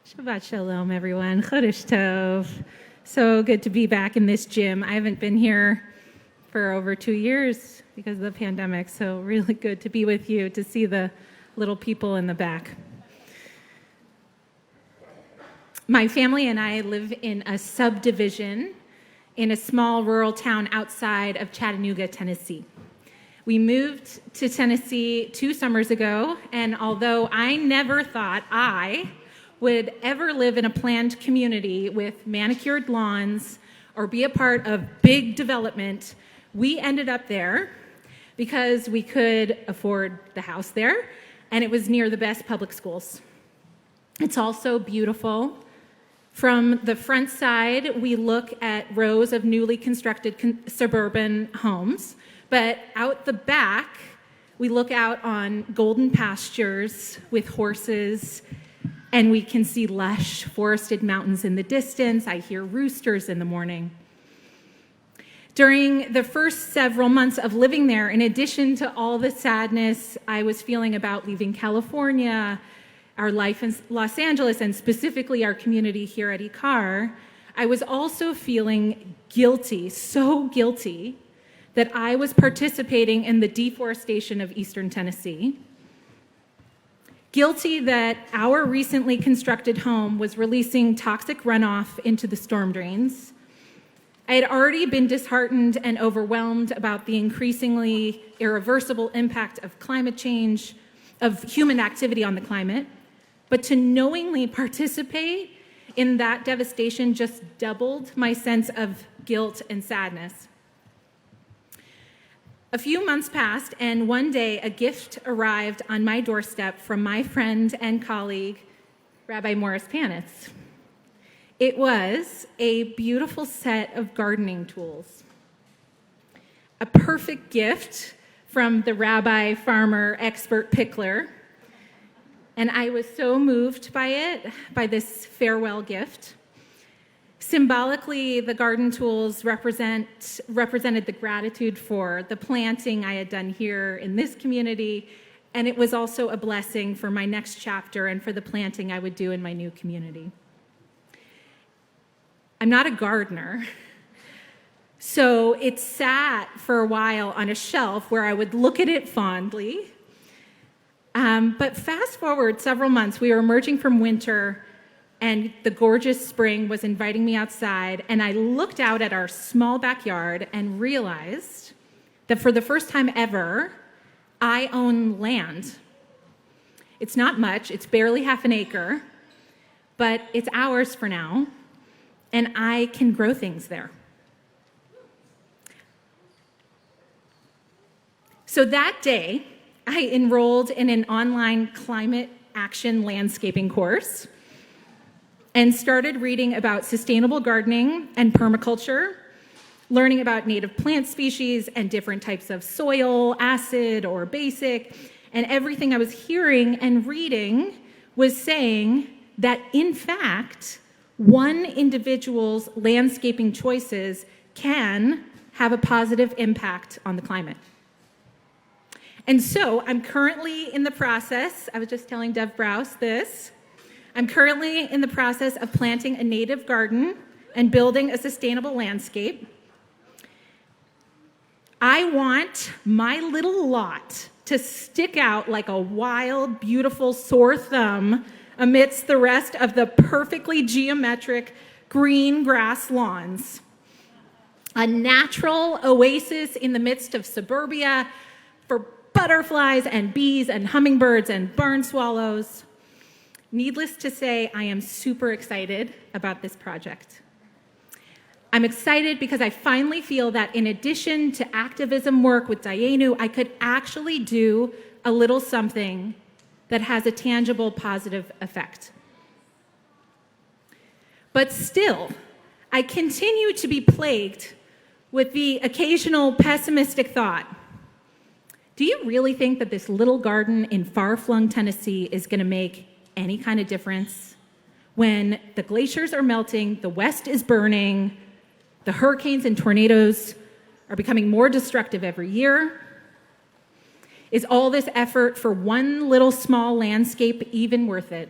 Shabbat Shalom, everyone. Chodesh Tov. So good to be back in this gym. I haven't been here for over 2 years because of the pandemic, so really good to be with you, to see the little people in the back. My family and I live in a subdivision in a small rural town outside of Chattanooga, Tennessee. We moved to Tennessee 2 summers ago, and although I never thought I would ever live in a planned community with manicured lawns or be a part of big development, we ended up there because we could afford the house there, and it was near the best public schools. It's also beautiful. From the front side, we look at rows of newly constructed suburban homes, but out the back, we look out on golden pastures with horses, and we can see lush forested mountains in the distance. I hear roosters in the morning. During the first several months of living there, in addition to all the sadness I was feeling about leaving California, our life in Los Angeles, and specifically our community here at ICAR, I was also feeling guilty, so guilty, that I was participating in the deforestation of Eastern Tennessee. Guilty that our recently constructed home was releasing toxic runoff into the storm drains. I had already been disheartened and overwhelmed about the increasingly irreversible impact of climate change, of human activity on the climate, but to knowingly participate in that devastation just doubled my sense of guilt and sadness. A few months passed, and one day a gift arrived on my doorstep from my friend and colleague, Rabbi Morris Panitz. It was a beautiful set of gardening tools. A perfect gift from the rabbi, farmer, expert pickler. And I was so moved by it, by this farewell gift. Symbolically, the garden tools represented the gratitude for the planting I had done here in this community, and it was also a blessing for my next chapter and for the planting I would do in my new community. I'm not a gardener, so it sat for a while on a shelf where I would look at it fondly. But fast forward several months, we were emerging from winter, and the gorgeous spring was inviting me outside, and I looked out at our small backyard and realized that for the first time ever, I own land. It's not much, it's barely half an acre, but it's ours for now, and I can grow things there. So that day, I enrolled in an online climate action landscaping course and started reading about sustainable gardening and permaculture, learning about native plant species and different types of soil, acid or basic, and everything I was hearing and reading was saying that, in fact, one individual's landscaping choices can have a positive impact on the climate. And so I'm currently in the process, I was just telling Dev Browse this, I'm currently in the process of planting a native garden and building a sustainable landscape. I want my little lot to stick out like a wild, beautiful sore thumb amidst the rest of the perfectly geometric green grass lawns. A natural oasis in the midst of suburbia for butterflies and bees and hummingbirds and barn swallows. Needless to say, I am super excited about this project. I'm excited because I finally feel that in addition to activism work with Dayenu, I could actually do a little something that has a tangible positive effect. But still, I continue to be plagued with the occasional pessimistic thought. Do you really think that this little garden in far-flung Tennessee is going to make any kind of difference when the glaciers are melting, the West is burning, the hurricanes and tornadoes are becoming more destructive every year? Is all this effort for one little small landscape even worth it?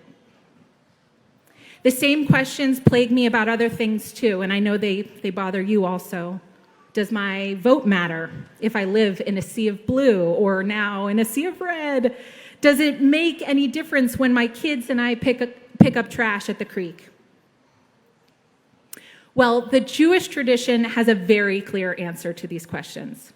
The same questions plague me about other things too, and I know they bother you also. Does my vote matter if I live in a sea of blue or now in a sea of red? Does it make any difference when my kids and I pick up trash at the creek? Well, the Jewish tradition has a very clear answer to these questions.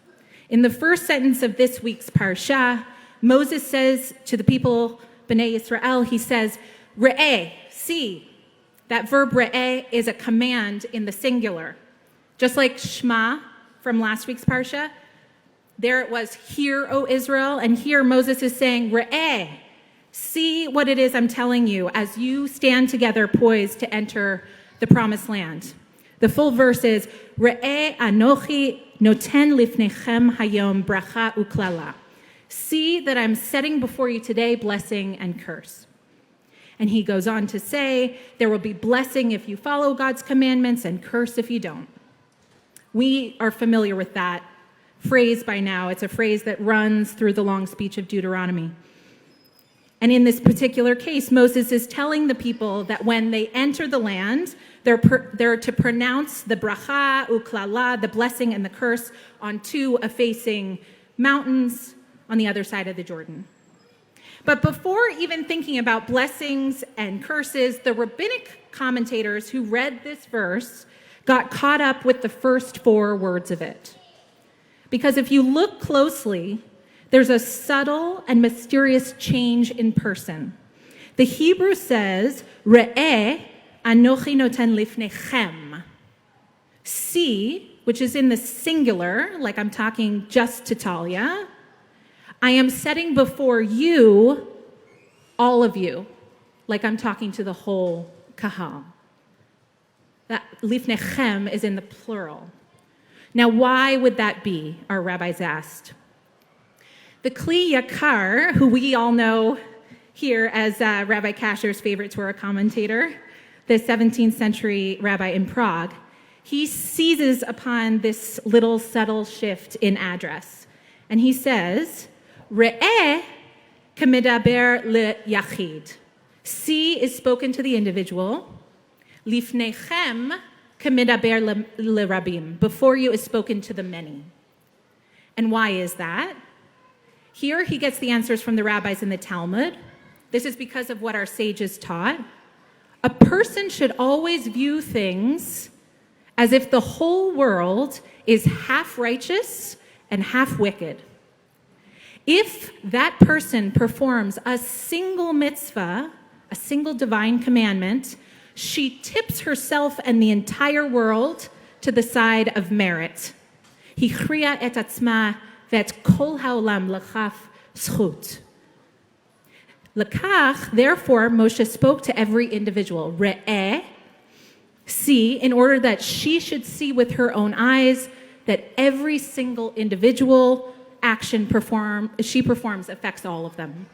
In the first sentence of this week's Parsha, Moses says to the people, Bnei Israel, he says, Re'eh, see. That verb re'eh is a command in the singular. Just like Shema from last week's Parsha, there it was, hear, O Israel, and here Moses is saying, Re'eh, see what it is I'm telling you as you stand together poised to enter the promised land. The full verse is, Re'eh anochi noten lifnechem hayom bracha uklala. See that I'm setting before you today blessing and curse. And he goes on to say, there will be blessing if you follow God's commandments and curse if you don't. We are familiar with that phrase by now. It's a phrase that runs through the long speech of Deuteronomy. And in this particular case, Moses is telling the people that when they enter the land, they're to pronounce the bracha, uklala, the blessing and the curse, on two facing mountains on the other side of the Jordan. But before even thinking about blessings and curses, the rabbinic commentators who read this verse got caught up with the first four words of it. Because if you look closely, there's a subtle and mysterious change in person. The Hebrew says, Re'eh anochi noten lifnechem. See, which is in the singular, like I'm talking just to Talia, I am setting before you, all of you, like I'm talking to the whole kahal. That lifnechem is in the plural. Now, why would that be, our rabbis asked? The Kli Yakar, who we all know here as Rabbi Kasher's favorite Torah commentator, the 17th century rabbi in Prague, he seizes upon this little subtle shift in address. And he says, Re'eh kamidaber leyachid. See is spoken to the individual. Lifnechem kamidaber lerabim. Before you is spoken to the many. And why is that? Here he gets the answers from the rabbis in the Talmud. This is because of what our sages taught. A person should always view things as if the whole world is half righteous and half wicked. If that person performs a single mitzvah, a single divine commandment, she tips herself and the entire world to the side of merit. Hichria et atzma vet kol haolam lachaf zchut. Lakach, therefore, Moshe spoke to every individual. Re'eh, see, in order that she should see with her own eyes that every single individual action she performs affects all of them.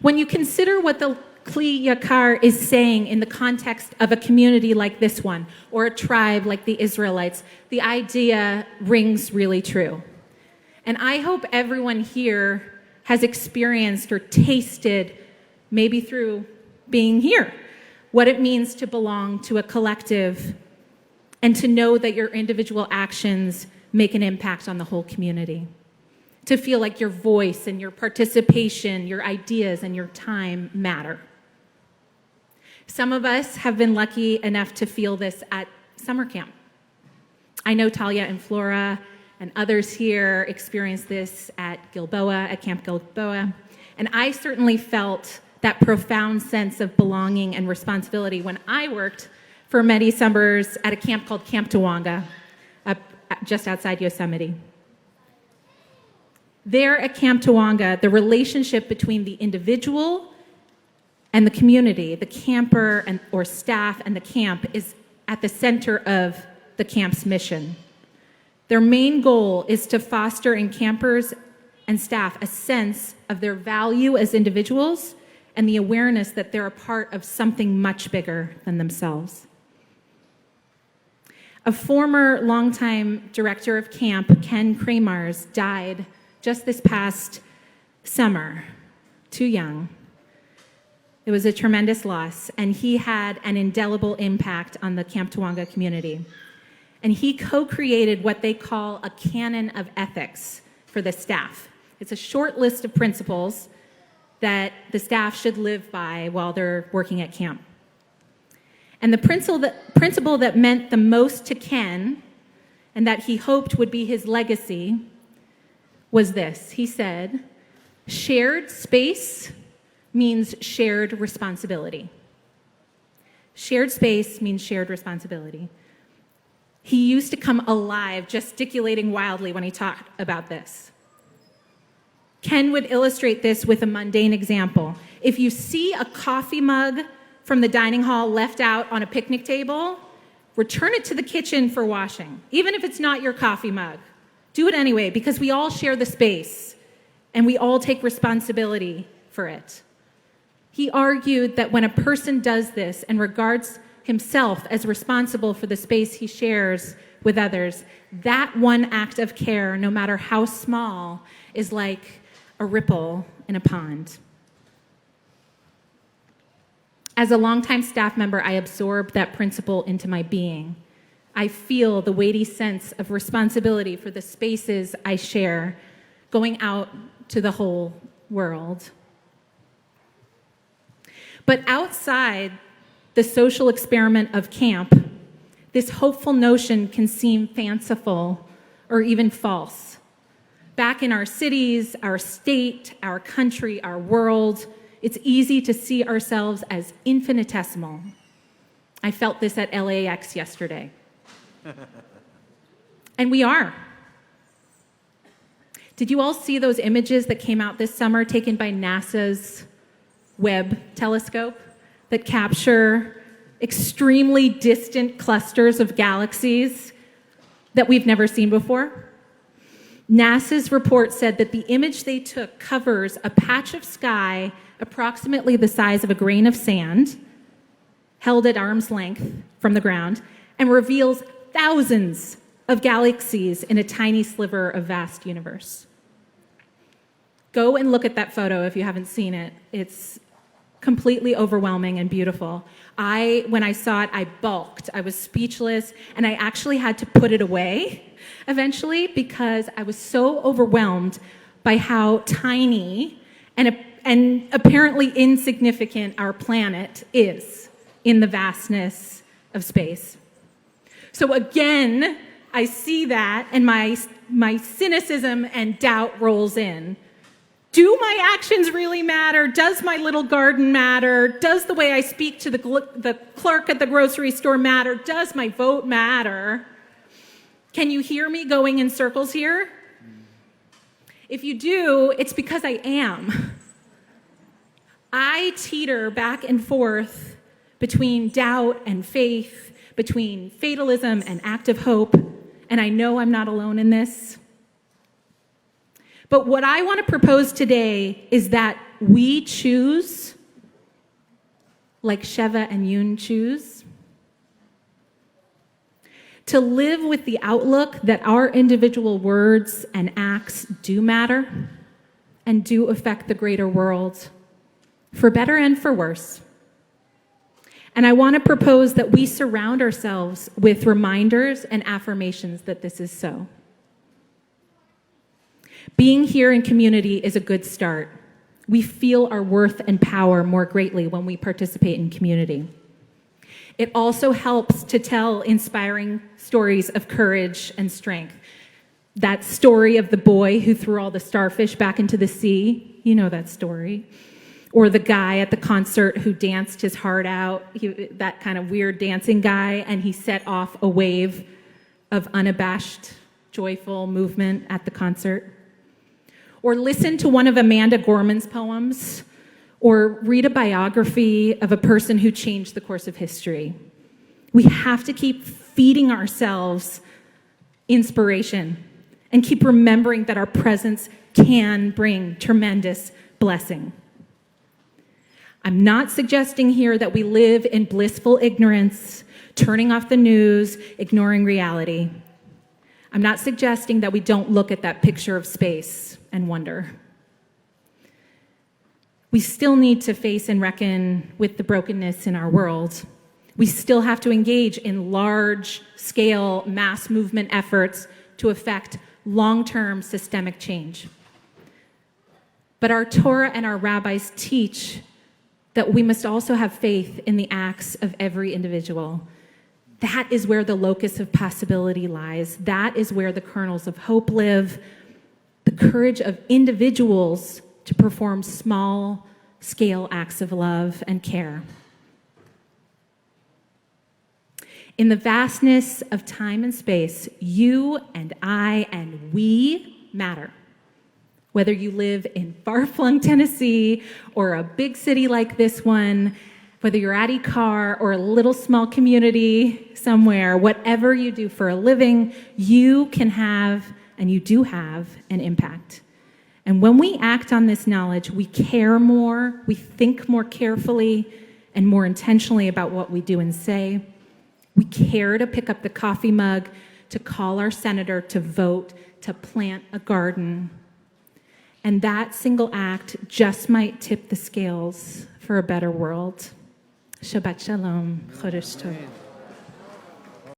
When you consider what the Kli Yakar is saying in the context of a community like this one, or a tribe like the Israelites, the idea rings really true. And I hope everyone here has experienced or tasted, maybe through being here, what it means to belong to a collective and to know that your individual actions make an impact on the whole community. To feel like your voice and your participation, your ideas and your time matter. Some of us have been lucky enough to feel this at summer camp. I know Talia and Flora and others here experienced this at Gilboa, at Camp Gilboa. And I certainly felt that profound sense of belonging and responsibility when I worked for many summers at a camp called Camp Tawanga, just outside Yosemite. There at Camp Tawanga, the relationship between the individual and the community, the camper or staff and the camp, is at the center of the camp's mission. Their main goal is to foster in campers and staff a sense of their value as individuals and the awareness that they're a part of something much bigger than themselves. A former longtime director of camp, Ken Kramars, died just this past summer, too young. It was a tremendous loss, and he had an indelible impact on the Camp Tawonga community. And he co-created what they call a canon of ethics for the staff. It's a short list of principles that the staff should live by while they're working at camp. And the principle that meant the most to Ken, and that he hoped would be his legacy, was this. He said, shared space means shared responsibility. Shared space means shared responsibility. He used to come alive, gesticulating wildly when he talked about this. Ken would illustrate this with a mundane example. If you see a coffee mug from the dining hall left out on a picnic table, return it to the kitchen for washing, even if it's not your coffee mug. Do it anyway, because we all share the space, and we all take responsibility for it. He argued that when a person does this and regards himself as responsible for the space he shares with others, that one act of care, no matter how small, is like a ripple in a pond. As a longtime staff member, I absorbed that principle into my being. I feel the weighty sense of responsibility for the spaces I share, going out to the whole world. But outside the social experiment of camp, this hopeful notion can seem fanciful or even false. Back in our cities, our state, our country, our world, it's easy to see ourselves as infinitesimal. I felt this at LAX yesterday. And we are. Did you all see those images that came out this summer taken by NASA's Webb telescope that capture extremely distant clusters of galaxies that we've never seen before? NASA's report said that the image they took covers a patch of sky approximately the size of a grain of sand, held at arm's length from the ground, and reveals thousands of galaxies in a tiny sliver of vast universe. Go and look at that photo if you haven't seen it. It's completely overwhelming and beautiful. When I saw it, I balked. I was speechless, and I actually had to put it away eventually because I was so overwhelmed by how tiny and apparently insignificant our planet is in the vastness of space. So again, I see that, and my cynicism and doubt rolls in. Do my actions really matter? Does my little garden matter? Does the way I speak to the clerk at the grocery store matter? Does my vote matter? Can you hear me going in circles here? If you do, it's because I am. I teeter back and forth between doubt and faith, between fatalism and active hope, and I know I'm not alone in this. But what I want to propose today is that we choose, like Sheva and Yun choose, to live with the outlook that our individual words and acts do matter and do affect the greater world, for better and for worse. And I want to propose that we surround ourselves with reminders and affirmations that this is so. Being here in community is a good start. We feel our worth and power more greatly when we participate in community. It also helps to tell inspiring stories of courage and strength. That story of the boy who threw all the starfish back into the sea, you know that story. Or the guy at the concert who danced his heart out, that kind of weird dancing guy, and he set off a wave of unabashed, joyful movement at the concert. Or listen to one of Amanda Gorman's poems, or read a biography of a person who changed the course of history. We have to keep feeding ourselves inspiration and keep remembering that our presence can bring tremendous blessing. I'm not suggesting here that we live in blissful ignorance, turning off the news, ignoring reality. I'm not suggesting that we don't look at that picture of space and wonder. we still need to face and reckon with the brokenness in our world. We still have to engage in large-scale mass movement efforts to affect long-term systemic change. But our Torah and our rabbis teach that we must also have faith in the acts of every individual. That is where the locus of possibility lies. That is where the kernels of hope live, the courage of individuals to perform small-scale acts of love and care. In the vastness of time and space, you and I and we matter. Whether you live in far-flung Tennessee or a big city like this one, whether you're at Ikar or a little small community somewhere, whatever you do for a living, you can have, and you do have, an impact. And when we act on this knowledge, we care more, we think more carefully and more intentionally about what we do and say. We care to pick up the coffee mug, to call our senator, to vote, to plant a garden. And that single act just might tip the scales for a better world. Shabbat Shalom. Chodesh Tov.